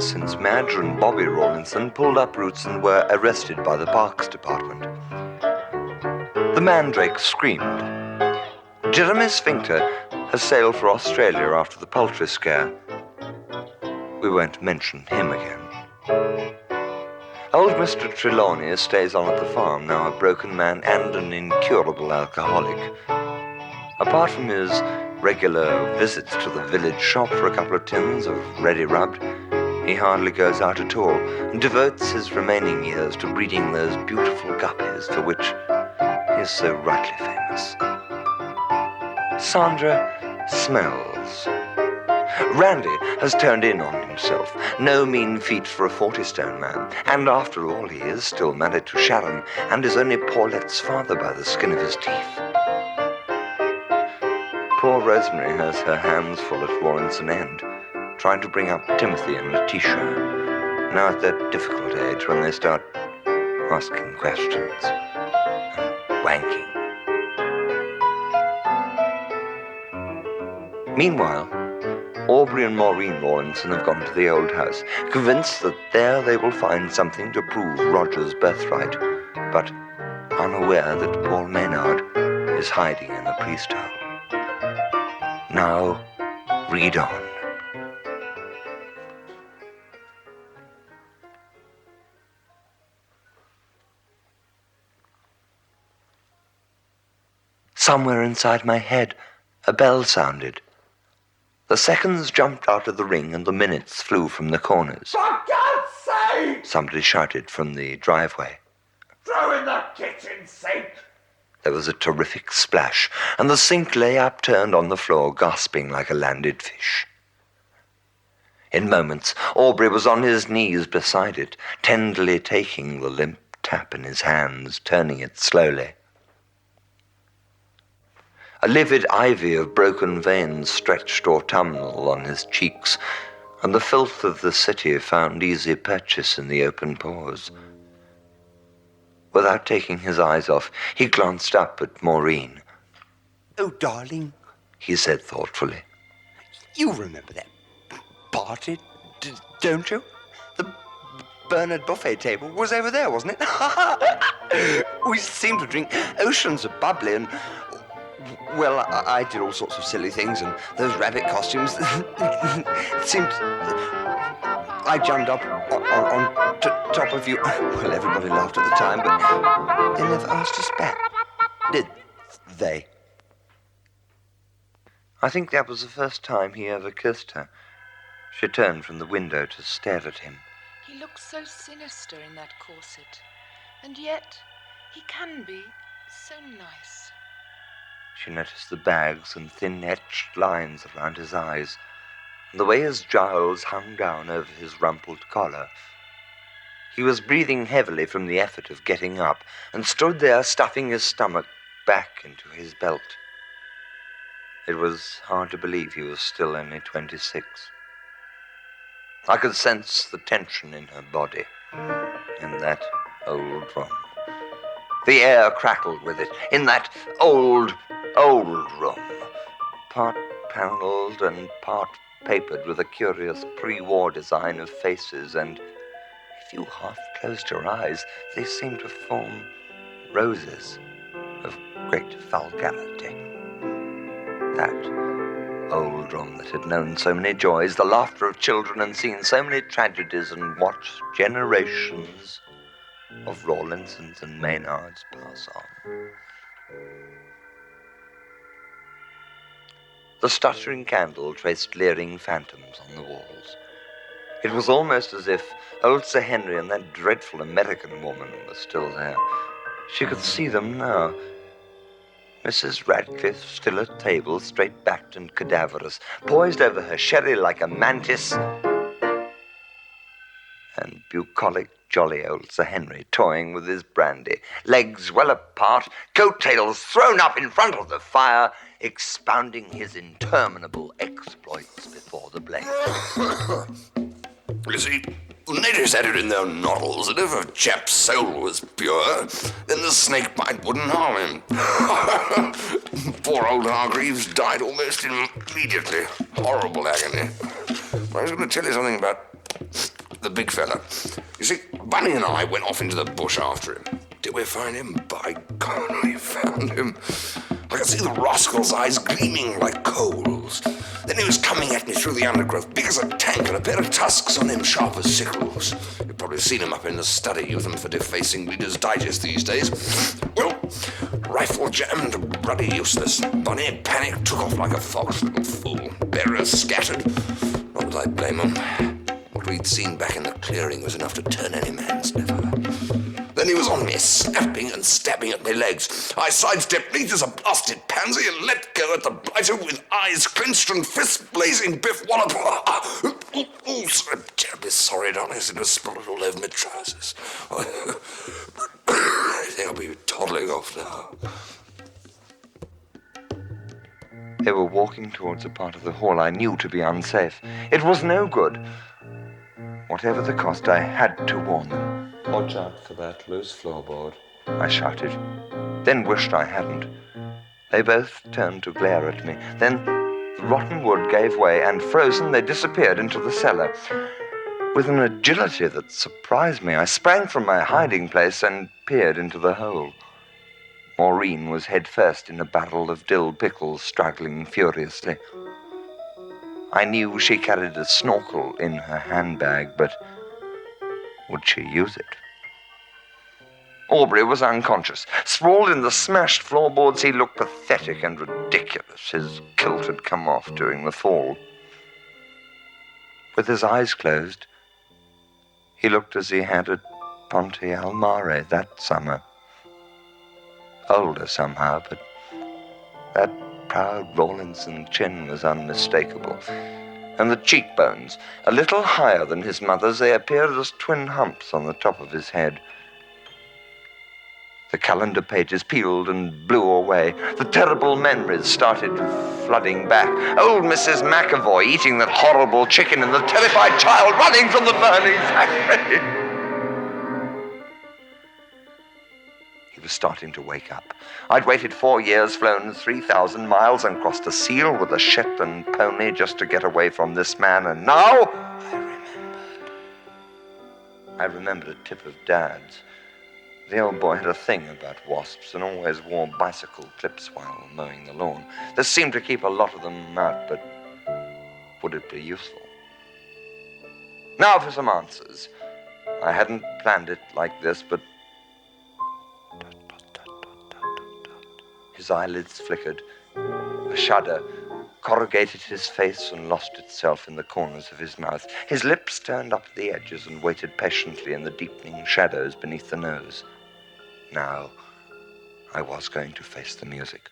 since Madge and Bobby Rawlinson pulled up roots and were arrested by the Parks Department. The mandrake screamed. Jeremy Sphincter has sailed for Australia after the poultry scare. We won't mention him again. Old Mr. Trelawney stays on at the farm, now a broken man and an incurable alcoholic. Apart from his regular visits to the village shop for a couple of tins of ready rubbed, he hardly goes out at all and devotes his remaining years to breeding those beautiful guppies for which he is so rightly famous. Sandra smells. Randy has turned in on himself. No mean feat for a 40-stone man. And after all, he is still married to Sharon and is only Paulette's father by the skin of his teeth. Poor Rosemary has her hands full at Rawlinson End, trying to bring up Timothy and Letitia, now at that difficult age when they start asking questions and wanking. Meanwhile, Aubrey and Maureen Rawlinson have gone to the old house, convinced that there they will find something to prove Roger's birthright, but unaware that Paul Maynard is hiding in the priest hole. Now, read on. Somewhere inside my head, a bell sounded. The seconds jumped out of the ring and the minutes flew from the corners. For God's sake! Somebody shouted from the driveway. Throw in the kitchen sink! There was a terrific splash, and the sink lay upturned on the floor, gasping like a landed fish. In moments, Aubrey was on his knees beside it, tenderly taking the limp tap in his hands, turning it slowly. A livid ivy of broken veins stretched autumnal on his cheeks, and the filth of the city found easy purchase in the open pores. Without taking his eyes off, he glanced up at Maureen. "Oh, darling," he said thoughtfully. "you remember that party, don't you? The Bernard buffet table was over there, wasn't it? We seemed to drink oceans of bubbly and... Well, I did all sorts of silly things, and those rabbit costumes, it seemed... I jumped up on top of you. Well, everybody laughed at the time, but they never asked us back, did they?" I think that was the first time he ever kissed her. She turned from the window to stare at him. He looks so sinister in that corset, and yet he can be so nice. She noticed the bags and thin etched lines around his eyes, and the way his jowls hung down over his rumpled collar. He was breathing heavily from the effort of getting up, and stood there stuffing his stomach back into his belt. It was hard to believe he was still only 26. I could sense the tension in her body, in that old room. The air crackled with it, in that old room, part panelled and part papered with a curious pre-war design of faces, and if you half closed your eyes, they seemed to form roses of great vulgarity. That old room that had known so many joys, the laughter of children, and seen so many tragedies, and watched generations of Rawlinsons and Maynards pass on. The stuttering candle traced leering phantoms on the walls. It was almost as if old Sir Henry and that dreadful American woman were still there. She could see them now. Mrs. Radcliffe still at table, straight-backed and cadaverous, poised over her sherry like a mantis, and bucolic, jolly old Sir Henry toying with his brandy, legs well apart, coat-tails thrown up in front of the fire, expounding his interminable exploits before the blaze. You see, the natives had it in their novels that if a chap's soul was pure, then the snake bite wouldn't harm him. Poor old Hargreaves died almost immediately. Horrible agony. But I was going to tell you something about The big fella. You see, Bunny and I went off into the bush after him. Did we find him? By God, we found him. I could see the rascal's eyes gleaming like coals. Then he was coming at me through the undergrowth, big as a tank, and a pair of tusks on him sharp as sickles. You've probably seen him up in the study, use them for defacing Reader's Digest these days. Well, rifle jammed, bloody useless. Bunny panicked, took off like a fox, little fool. Bearers scattered. Not that I blame him. What we'd seen back in the clearing was enough to turn any man's liver. Then he was on me, snapping and stabbing at my legs. I sidestepped neat as a blasted pansy and let go at the blighter with eyes clenched and fists blazing. Biff wallop. Oh, so I'm terribly sorry, darling. It was splattered all over my trousers. I think I'll be toddling off now. They were walking towards a part of the hall I knew to be unsafe. It was no good. Whatever the cost, I had to warn them. Watch out for that loose floorboard, I shouted, then wished I hadn't. They both turned to glare at me. Then the rotten wood gave way, and frozen, they disappeared into the cellar. With an agility that surprised me, I sprang from my hiding place and peered into the hole. Maureen was head first in a barrel of dill pickles, struggling furiously. I knew she carried a snorkel in her handbag, but would she use it? Aubrey was unconscious. Sprawled in the smashed floorboards, he looked pathetic and ridiculous. His kilt had come off during the fall. With his eyes closed, he looked as he had at Ponte al Mare that summer. Older somehow, but that proud Rawlinson chin was unmistakable. And the cheekbones, a little higher than his mother's, they appeared as twin humps on the top of his head. The calendar pages peeled and blew away. The terrible memories started flooding back. Old Mrs. McAvoy eating that horrible chicken and the terrified child running from the burning factory. He was starting to wake up. I'd waited 4 years, flown 3,000 miles, and crossed a seal with a Shetland pony just to get away from this man, and now I remembered a tip of Dad's. The old boy had a thing about wasps and always wore bicycle clips while mowing the lawn. This seemed to keep a lot of them out, but would it be useful? Now for some answers. I hadn't planned it like this, but his eyelids flickered. A shudder corrugated his face and lost itself in the corners of his mouth. His lips turned up at the edges and waited patiently in the deepening shadows beneath the nose. Now, I was going to face the music.